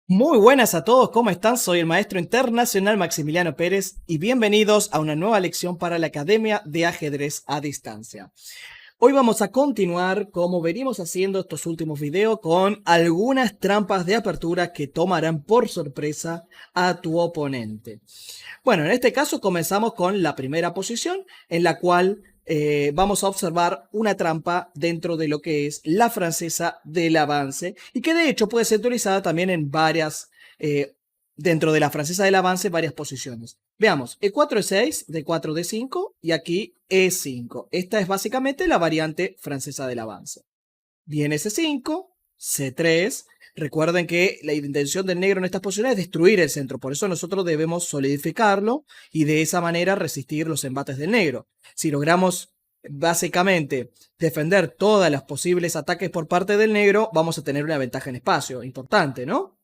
Muy buenas a todos, ¿cómo están? Soy el maestro internacional Maximiliano Pérez y bienvenidos a una nueva lección para la Academia de Ajedrez a Distancia. Hoy vamos a continuar, como venimos haciendo estos últimos videos, con algunas trampas de apertura que tomarán por sorpresa a tu oponente. Bueno, en este caso comenzamos con la primera posición, en la cual vamos a observar una trampa dentro de lo que es la francesa del avance y que de hecho puede ser utilizada también en varias, dentro de la francesa del avance, varias posiciones. Veamos, E4, E6, D4, D5 y aquí E5. Esta es básicamente la variante francesa del avance. Viene C5, C3. Recuerden que la intención del negro en estas posiciones es destruir el centro, por eso nosotros debemos solidificarlo y de esa manera resistir los embates del negro. Si logramos básicamente defender todos los posibles ataques por parte del negro, vamos a tener una ventaja en espacio, importante, ¿no?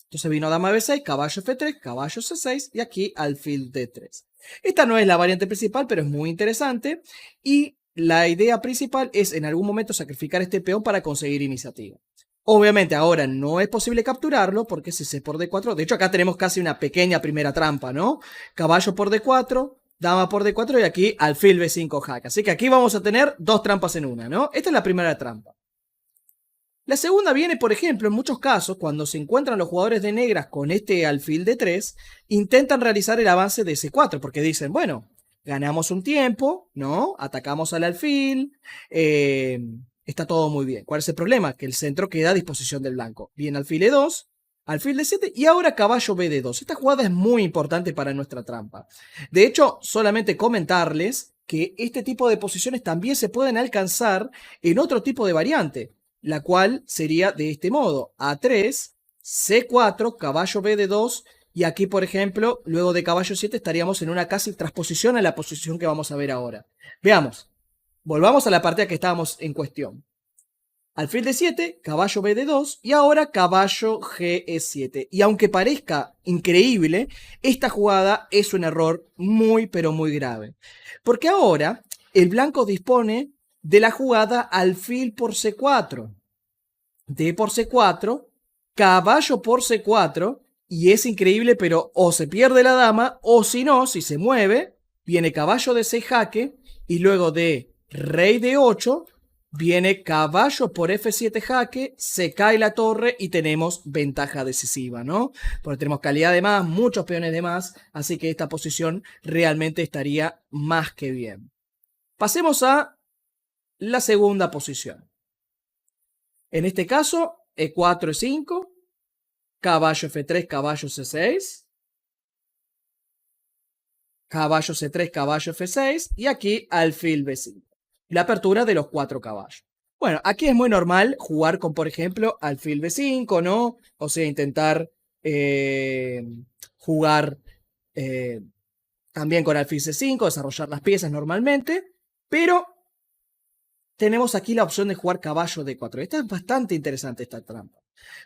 Entonces vino dama B6, caballo F3, caballo C6 y aquí alfil D3. Esta no es la variante principal, pero es muy interesante y la idea principal es en algún momento sacrificar este peón para conseguir iniciativa. Obviamente ahora no es posible capturarlo porque si C por D4, de hecho acá tenemos casi una pequeña primera trampa, ¿no? Caballo por D4, dama por D4 y aquí alfil B5 jaque. Así que aquí vamos a tener dos trampas en una, ¿no? Esta es la primera trampa. La segunda viene, por ejemplo, en muchos casos, cuando se encuentran los jugadores de negras con este alfil de 3, intentan realizar el avance de C4, porque dicen, bueno, ganamos un tiempo, ¿no? Atacamos al alfil, está todo muy bien. ¿Cuál es el problema? Que el centro queda a disposición del blanco. Viene alfil E2, alfil D7 y ahora caballo B D2. Esta jugada es muy importante para nuestra trampa. De hecho, solamente comentarles que este tipo de posiciones también se pueden alcanzar en otro tipo de variante, la cual sería de este modo: A3, C4, caballo B de 2 y aquí, por ejemplo, luego de caballo 7 estaríamos en una casi transposición a la posición que vamos a ver ahora. Veamos, volvamos a la partida que estábamos en cuestión. Alfil de 7, caballo B de 2 y ahora caballo G E7. Y aunque parezca increíble, esta jugada es un error muy pero muy grave. Porque ahora el blanco dispone de la jugada alfil por C4, D por C4, caballo por C4, y es increíble, pero o se pierde la dama, o si no, si se mueve, viene caballo de 6 jaque, y luego de rey de 8, viene caballo por F7 jaque, se cae la torre y tenemos ventaja decisiva, ¿no? Porque tenemos calidad de más, muchos peones de más, así que esta posición realmente estaría más que bien. Pasemos a la segunda posición. En este caso, E4, E5, caballo F3, caballo C6, caballo C3, caballo F6 y aquí alfil B5. La apertura de los 4 caballos. Bueno, aquí es muy normal jugar con, por ejemplo, alfil B5, ¿no? O sea, intentar jugar también con alfil C5, desarrollar las piezas normalmente, pero tenemos aquí la opción de jugar caballo D4. Esta es bastante interesante, esta trampa.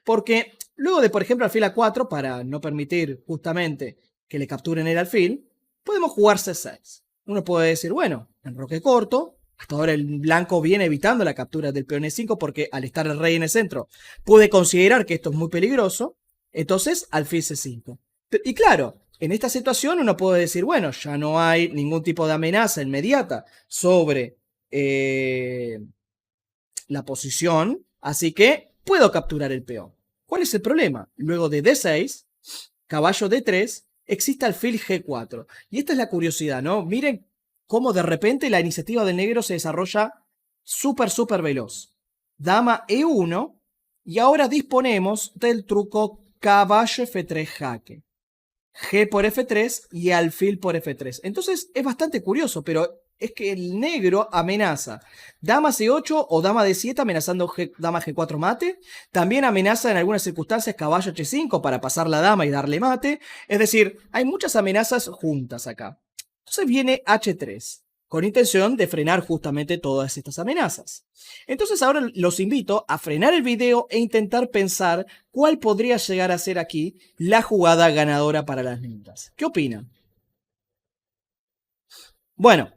Porque luego de, por ejemplo, alfil A4, para no permitir justamente que le capturen el alfil, podemos jugar C6. Uno puede decir, bueno, enroque corto. Hasta ahora el blanco viene evitando la captura del peón E5 porque al estar el rey en el centro puede considerar que esto es muy peligroso. Entonces, alfil C5. Y claro, en esta situación uno puede decir, bueno, ya no hay ningún tipo de amenaza inmediata sobre la posición, así que puedo capturar el peón. ¿Cuál es el problema? Luego de D6, caballo D3, existe alfil G4. Y esta es la curiosidad, ¿no? Miren cómo de repente la iniciativa del negro se desarrolla súper veloz. Dama E1 y ahora disponemos del truco caballo F3 jaque. G por F3 y alfil por F3. Entonces es bastante curioso, pero es que el negro amenaza dama C8 o dama D7 amenazando dama G4 mate. También amenaza en algunas circunstancias caballo H5 para pasar la dama y darle mate. Es decir, hay muchas amenazas juntas acá. Entonces viene H3 con intención de frenar justamente todas estas amenazas. Entonces ahora los invito a frenar el video e intentar pensar cuál podría llegar a ser aquí la jugada ganadora para las negras. ¿Qué opinan? Bueno,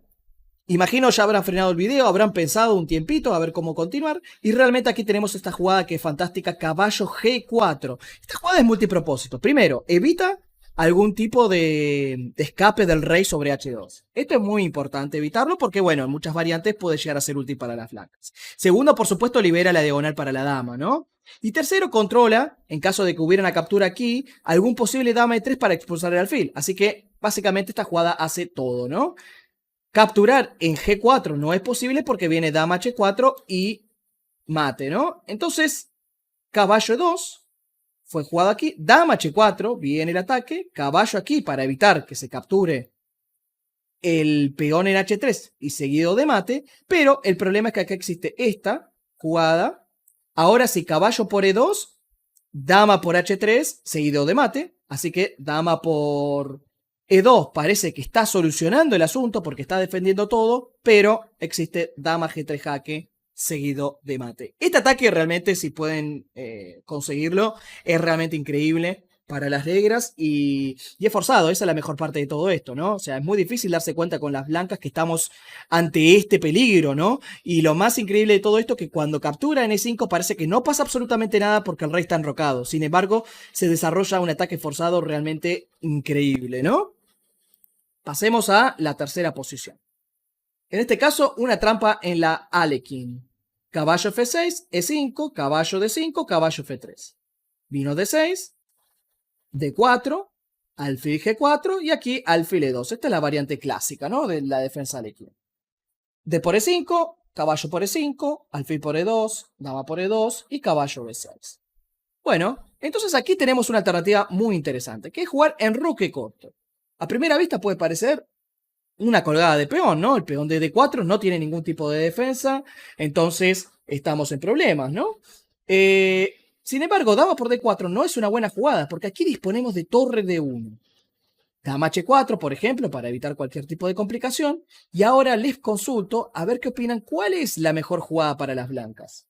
Imagino ya habrán frenado el video, habrán pensado un tiempito a ver cómo continuar. Y realmente aquí tenemos esta jugada que es fantástica, caballo G4. Esta jugada es multipropósito. Primero, evita algún tipo de escape del rey sobre H2. Esto es muy importante evitarlo porque, bueno, en muchas variantes puede llegar a ser útil para las blancas. Segundo, por supuesto, libera la diagonal para la dama, ¿no? Y tercero, controla, en caso de que hubiera una captura aquí, algún posible dama de 3 para expulsar el alfil. Así que, básicamente, esta jugada hace todo, ¿no? Capturar en G4 no es posible porque viene dama H4 y mate, ¿no? Entonces, caballo 2 fue jugado aquí. Dama H4, viene el ataque. Caballo aquí para evitar que se capture el peón en H3 y seguido de mate. Pero el problema es que acá existe esta jugada. Ahora sí, caballo por E2, dama por H3, seguido de mate. Así que dama por E2 parece que está solucionando el asunto porque está defendiendo todo, pero existe dama G3 jaque seguido de mate. Este ataque realmente, si pueden conseguirlo, es realmente increíble para las negras y es forzado. Esa es la mejor parte de todo esto, ¿no? O sea, es muy difícil darse cuenta con las blancas que estamos ante este peligro, ¿no? Y lo más increíble de todo esto es que cuando captura en E5 parece que no pasa absolutamente nada porque el rey está enrocado. Sin embargo, se desarrolla un ataque forzado realmente increíble, ¿no? Pasemos a la tercera posición. En este caso, una trampa en la Alekhine. Caballo F6, E5, caballo D5, caballo F3. Vino D6, D4, alfil G4 y aquí alfil E2. Esta es la variante clásica, ¿no? De la defensa Alekhine. D por E5, caballo por E5, alfil por E2, dama por E2 y caballo B6. Bueno, entonces aquí tenemos una alternativa muy interesante, que es jugar enroque corto. A primera vista puede parecer una colgada de peón, ¿no? El peón de D4 no tiene ningún tipo de defensa, entonces estamos en problemas, ¿no? Sin embargo, dama por D4 no es una buena jugada, porque aquí disponemos de torre D1. Dama H4, por ejemplo, para evitar cualquier tipo de complicación. Y ahora les consulto a ver qué opinan, ¿cuál es la mejor jugada para las blancas?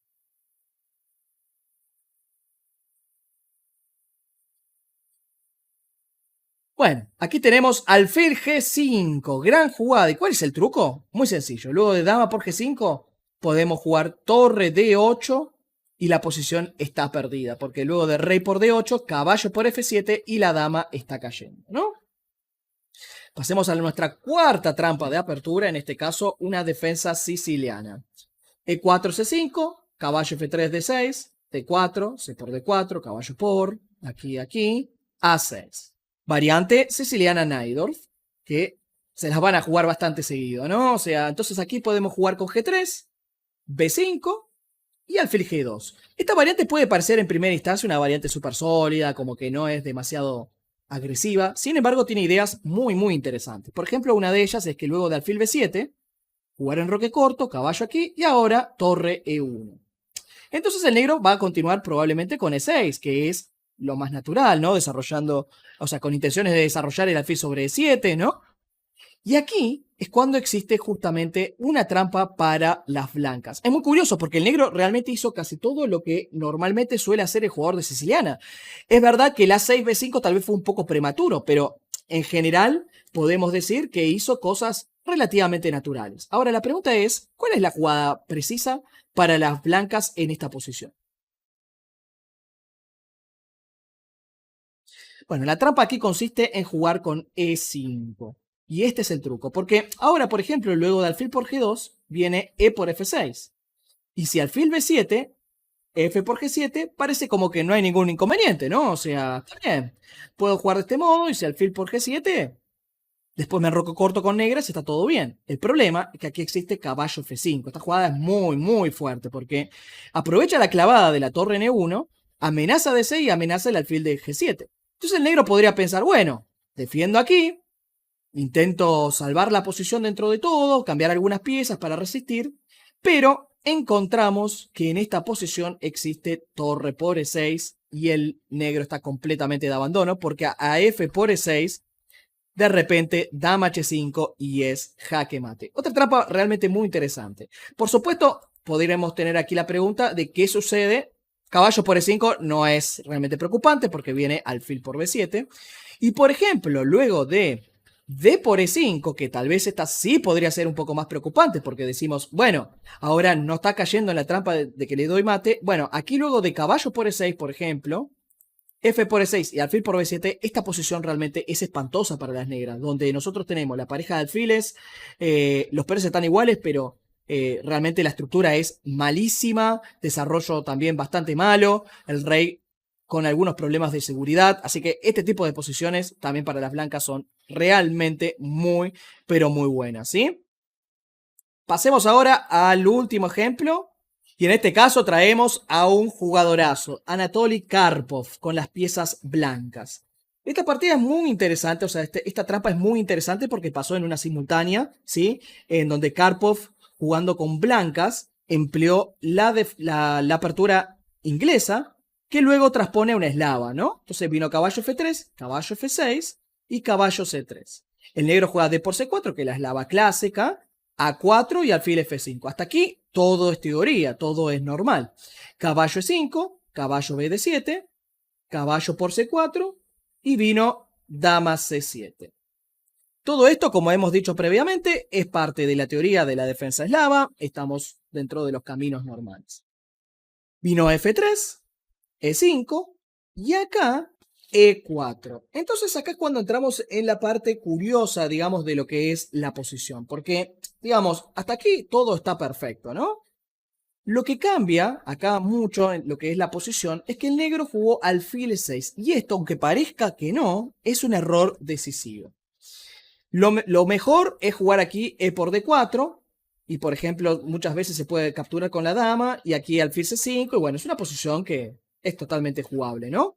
Bueno, aquí tenemos alfil G5, gran jugada. ¿Y cuál es el truco? Muy sencillo. Luego de dama por G5 podemos jugar torre D8 y la posición está perdida, porque luego de rey por D8, caballo por F7 y la dama está cayendo, ¿no? Pasemos a nuestra cuarta trampa de apertura, en este caso una defensa siciliana. E4, C5, caballo F3, D6, D4, C por D4, caballo por, aquí, A6. Variante siciliana Najdorf, que se las van a jugar bastante seguido, ¿no? O sea, entonces aquí podemos jugar con G3, B5 y alfil G2. Esta variante puede parecer en primera instancia una variante súper sólida, como que no es demasiado agresiva. Sin embargo, tiene ideas muy, muy interesantes. Por ejemplo, una de ellas es que luego de alfil B7, jugar enroque corto, caballo aquí y ahora torre E1. Entonces el negro va a continuar probablemente con E6, que es lo más natural, ¿no? Desarrollando, o sea, con intenciones de desarrollar el alfil sobre E7, ¿no? Y aquí es cuando existe justamente una trampa para las blancas. Es muy curioso porque el negro realmente hizo casi todo lo que normalmente suele hacer el jugador de siciliana. Es verdad que el A6, B5 tal vez fue un poco prematuro, pero en general podemos decir que hizo cosas relativamente naturales. Ahora la pregunta es, ¿cuál es la jugada precisa para las blancas en esta posición? Bueno, la trampa aquí consiste en jugar con E5. Y este es el truco, porque ahora, por ejemplo, luego de alfil por G2, viene E por F6. Y si alfil B7, F por G7, parece como que no hay ningún inconveniente, ¿no? O sea, está bien. Puedo jugar de este modo y si alfil por G7, después me enroco corto con negras, está todo bien. El problema es que aquí existe caballo F5. Esta jugada es muy, muy fuerte porque aprovecha la clavada de la torre en E1, amenaza D6 y amenaza el alfil de G7. Entonces el negro podría pensar, bueno, defiendo aquí, intento salvar la posición dentro de todo, cambiar algunas piezas para resistir, pero encontramos que en esta posición existe torre por E6 y el negro está completamente de abandono porque a F por E6 de repente dama H5 y es jaque mate. Otra trampa realmente muy interesante. Por supuesto, podríamos tener aquí la pregunta de qué sucede. Caballo por E5 no es realmente preocupante porque viene alfil por B7. Y por ejemplo, luego de D por E5, que tal vez esta sí podría ser un poco más preocupante, porque decimos, bueno, ahora no está cayendo en la trampa de que le doy mate. Bueno, aquí luego de caballo por E6, por ejemplo, F por E6 y alfil por B7, esta posición realmente es espantosa para las negras, donde nosotros tenemos la pareja de alfiles, los peones están iguales, pero realmente la estructura es malísima, desarrollo también bastante malo, el rey con algunos problemas de seguridad, así que este tipo de posiciones también para las blancas son realmente muy, pero muy buenas, ¿sí? Pasemos ahora al último ejemplo. Y en este caso traemos a un jugadorazo, Anatoly Karpov, con las piezas blancas. Esta partida es muy interesante, o sea, esta trampa es muy interesante porque pasó en una simultánea, ¿sí? En donde Karpov, jugando con blancas, empleó la apertura inglesa, que luego transpone a una eslava, ¿no? Entonces vino caballo F3, caballo F6 y caballo C3. El negro juega D por C4, que es la eslava clásica, A4 y alfil F5. Hasta aquí todo es teoría, todo es normal. Caballo E5, caballo B de 7, caballo por C4 y vino dama C7. Todo esto, como hemos dicho previamente, es parte de la teoría de la defensa eslava. Estamos dentro de los caminos normales. Vino F3, E5 y acá E4. Entonces acá es cuando entramos en la parte curiosa, digamos, de lo que es la posición. Porque, digamos, hasta aquí todo está perfecto, ¿no? Lo que cambia acá mucho en lo que es la posición es que el negro jugó alfil E6. Y esto, aunque parezca que no, es un error decisivo. Lo mejor es jugar aquí E por D4. Y por ejemplo, muchas veces se puede capturar con la dama. Y aquí alfil C5. Y bueno, es una posición que es totalmente jugable, ¿no?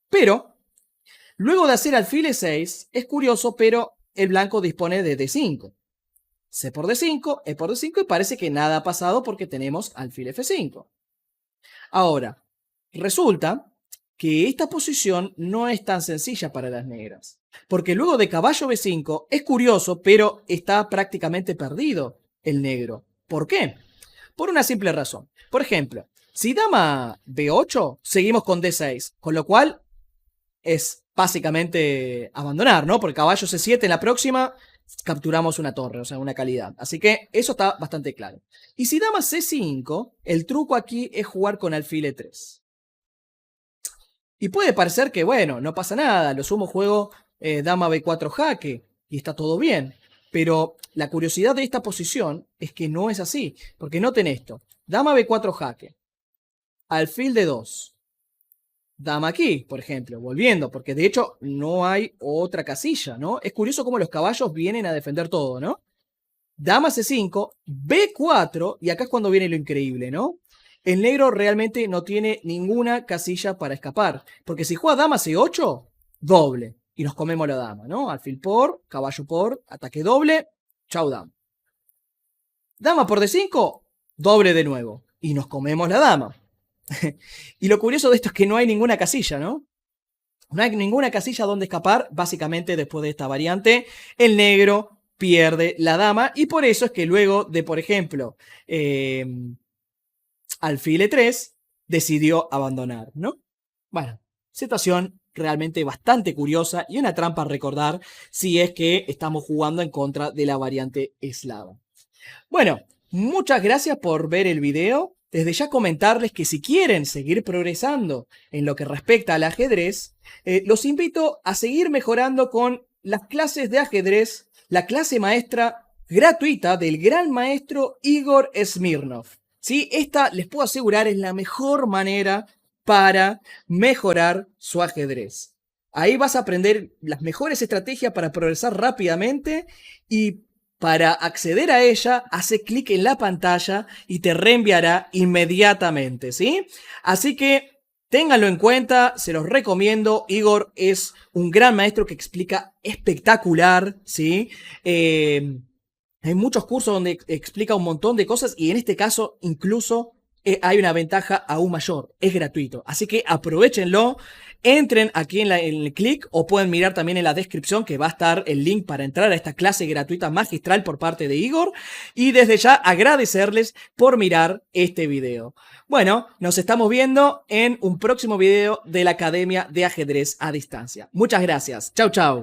Pero, luego de hacer alfil E6, es curioso, pero el blanco dispone de D5. C por D5, E por D5 y parece que nada ha pasado porque tenemos alfil F5. Ahora, resulta que esta posición no es tan sencilla para las negras. Porque luego de caballo B5 es curioso, pero está prácticamente perdido el negro. ¿Por qué? Por una simple razón. Por ejemplo, si dama B8, seguimos con D6, con lo cual es básicamente abandonar, ¿no? Porque caballo C7 en la próxima capturamos una torre, o sea, una calidad. Así que eso está bastante claro. Y si dama C5, el truco aquí es jugar con alfil E3. Y puede parecer que, bueno, no pasa nada, lo sumo juego dama B4 jaque y está todo bien. Pero la curiosidad de esta posición es que no es así. Porque noten esto, dama B4 jaque, alfil D2. Dama aquí, por ejemplo, volviendo, porque de hecho no hay otra casilla, ¿no? Es curioso cómo los caballos vienen a defender todo, ¿no? Dama C5, B4, y acá es cuando viene lo increíble, ¿no? El negro realmente no tiene ninguna casilla para escapar, porque si juega dama C8, doble, y nos comemos la dama, ¿no? Alfil por, caballo por, ataque doble, chau dama. Dama por D5, doble de nuevo, y nos comemos la dama. Y lo curioso de esto es que no hay ninguna casilla, ¿no? No hay ninguna casilla donde escapar. Básicamente, después de esta variante, el negro pierde la dama. Y por eso es que luego de, por ejemplo, alfil E3, decidió abandonar, ¿no? Bueno, situación realmente bastante curiosa y una trampa a recordar si es que estamos jugando en contra de la variante eslava. Bueno, muchas gracias por ver el video. Desde ya comentarles que si quieren seguir progresando en lo que respecta al ajedrez, los invito a seguir mejorando con las clases de ajedrez, la clase maestra gratuita del gran maestro Igor Smirnov. ¿Sí? Esta, les puedo asegurar, es la mejor manera para mejorar su ajedrez. Ahí vas a aprender las mejores estrategias para progresar rápidamente y para acceder a ella, hace clic en la pantalla y te reenviará inmediatamente, ¿sí? Así que ténganlo en cuenta, se los recomiendo. Igor es un gran maestro que explica espectacular, ¿sí? Hay muchos cursos donde explica un montón de cosas y en este caso incluso hay una ventaja aún mayor, es gratuito. Así que aprovechenlo, entren aquí en el clic o pueden mirar también en la descripción que va a estar el link para entrar a esta clase gratuita magistral por parte de Igor. Y desde ya agradecerles por mirar este video. Bueno, nos estamos viendo en un próximo video de la Academia de Ajedrez a Distancia. Muchas gracias. Chau, chau.